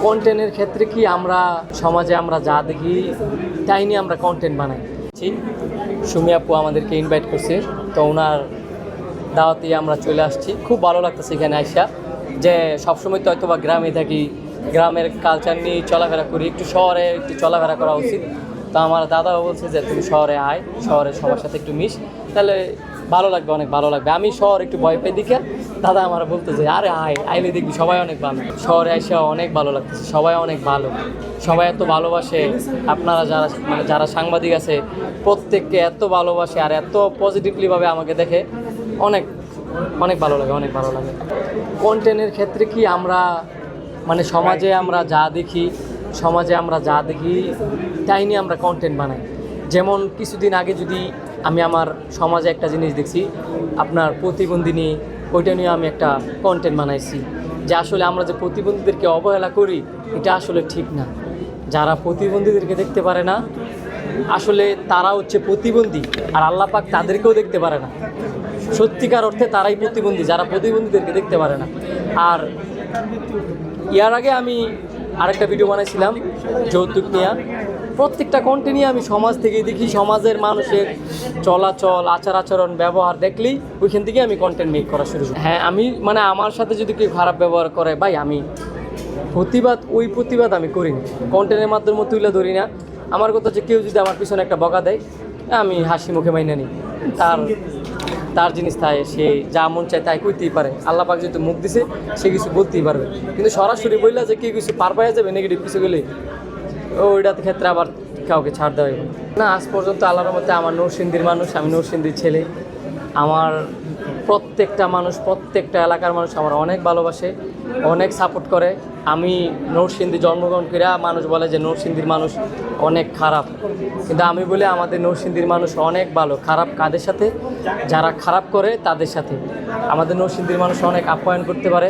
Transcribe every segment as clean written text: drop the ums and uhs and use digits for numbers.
কন্টেন্টের ক্ষেত্রে কি আমরা সমাজে আমরা যা দেখি তাই নিয়ে আমরা কন্টেন্ট বানাই। সুমি আপু আমাদেরকে ইনভাইট করছে, তো ওনার দাওয়াতে আমরা চলে আসছি। খুব ভালো লাগতেছে এখানে আইসা, যে সবসময় তো হয়তো বা গ্রামে থাকি, গ্রামের কালচার নিয়ে চলাফেরা করি, একটু শহরে একটু চলাফেরা করা উচিত। তো আমার দাদাও বলছে যে তুমি শহরে আয়, শহরে সবার সাথে একটু মিশ, তাহলে ভালো লাগবে, অনেক ভালো লাগবে। আমি শহর একটু ভয় পাই দিকে, দাদা আমার বলতে যে আরে আইলে দেখবি সবাই অনেক ভালো। শহরে এসে অনেক ভালো লাগতেছে, সবাই অনেক ভালো, সবাই এত ভালোবাসে। আপনারা যারা যারা সাংবাদিক আছে প্রত্যেককে এত ভালোবাসে আর এত পজিটিভলিভাবে আমাকে দেখে, অনেক অনেক ভালো লাগে, অনেক ভালো লাগে। কন্টেন্টের ক্ষেত্রে কি আমরা সমাজে আমরা যা দেখি, তাই নিয়ে আমরা কন্টেন্ট বানাই। যেমন কিছুদিন আগে যদি আমি আমার সমাজে একটা জিনিস দেখছি, আপনার প্রতিবন্ধী নিয়ে, ওইটা নিয়ে আমি একটা কন্টেন্ট বানাইছি, যে আসলে আমরা যে প্রতিবন্ধীদেরকে অবহেলা করি এটা আসলে ঠিক না। যারা প্রতিবন্ধীদেরকে দেখতে পারে না, আসলে তারা হচ্ছে প্রতিবন্ধী, আর আল্লাহ পাক তাদেরকেও দেখতে পারে না। সত্যিকার অর্থে তারাই প্রতিবন্ধী, যারা প্রতিবন্ধীদেরকে দেখতে পারে না। আর ইয়ার আগে আমি আরেকটা ভিডিও বানাইছিলাম যৌতুক নিয়ে। প্রত্যেকটা কন্টেন্ট নিয়ে আমি সমাজ থেকে দেখি, সমাজের মানুষের চলাচল, আচার আচরণ, ব্যবহার দেখলেই ওইখান থেকে আমি কন্টেন্ট মেক করা শুরু করি। হ্যাঁ, আমি আমার সাথে যদি কেউ খারাপ ব্যবহার করে, ভাই আমি প্রতিবাদ আমি করি না, কন্টেন্টের মাধ্যমে তুলে ধরি না। আমার কথা হচ্ছে, কেউ যদি আমার পিছনে একটা বকা দেয়, আমি হাসি মুখে মাইনে নিই। তার জিনিস তাই, সে যা মন চায় তাই কইতেই পারে। আল্লাহ পাক যেহেতু মুখ দিছে, সে কিছু বলতেই পারবে। কিন্তু সরাসরি বললে যে কেউ কিছু পার পাওয়া যাবে নেগেটিভ কিছু গেলে, ওইটার ক্ষেত্রে আবার কাউকে ছাড় দেওয়া হবে না। আজ পর্যন্ত আল্লাহর মধ্যে আমার নরসিংদীর মানুষ, আমি নরসিংদীর ছেলে, আমার প্রত্যেকটা মানুষ, প্রত্যেকটা এলাকার মানুষ আমার অনেক ভালোবাসে, অনেক সাপোর্ট করে। আমি নরসিংদী জন্মগ্রহণ করে মানুষ বলে যে নরসিংদীর মানুষ অনেক খারাপ, কিন্তু আমি বলি আমাদের নরসিংদীর মানুষ অনেক ভালো। খারাপ কাদের সাথে? যারা খারাপ করে তাদের সাথে। আমাদের নরসিংদীর মানুষ অনেক আপ্যায়ন করতে পারে।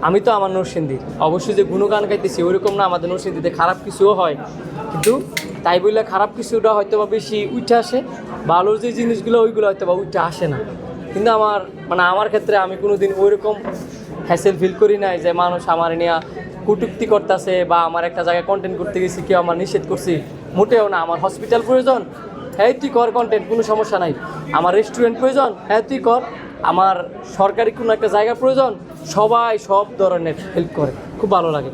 আমি তো আমার নরসিংদীর অবশ্যই যে গুণগান গাইতেছি ওইরকম না, আমাদের নরসিংদীতে খারাপ কিছুও হয়, কিন্তু তাই বললে খারাপ কিছুটা হয়তো বা বেশি উঠে আসে, ভালোর যে জিনিসগুলো ওইগুলো হয়তো বা উঠে আসে না। কিন্তু আমার ক্ষেত্রে আমি কোনোদিন ওইরকম হ্যাসেল ফিল করি নাই যে মানুষ আমার নিয়ে কটূক্তি করতেছে, বা আমার একটা জায়গায় কন্টেন্ট করতে গেছি কেউ আমার নিষেধ করছি, মোটেও না। আমার হসপিটাল প্রয়োজন, হ্যাঁ তুই কর কন্টেন্ট, কোনো সমস্যা নাই। আমার রেস্টুরেন্ট প্রয়োজন, হ্যাঁ তুই কর। আমার সরকারি কোনো একটা জায়গা প্রয়োজন, সবাই সব ধরনের হেল্প করে, খুব ভালো লাগে।